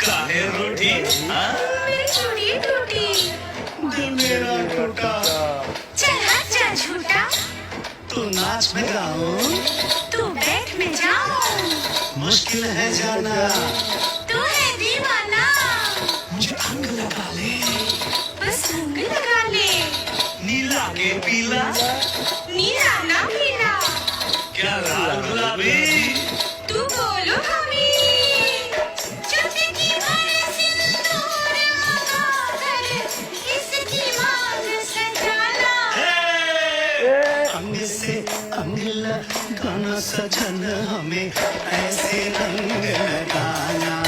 काहे रूठी हाँ? मेरी चूड़ी टूटी। दिल मेरा टूटा। चल हट जा झूठा। तू नाच में गाऊं, तू बैठ में जाऊं। मुश्किल है जाना। तू है दीवाना। मुझे अंग लगा ले, बस रंग लगा ले। नीला के पीला, नीला ना पीला। क्या लाल गुलाबी। तू बोलो हमी। चुपके की भरे सिंदूर लगाकर इसकी मांग सजाना। अंग से अंग लगाना सजन हमें ऐसे रंग लगाना।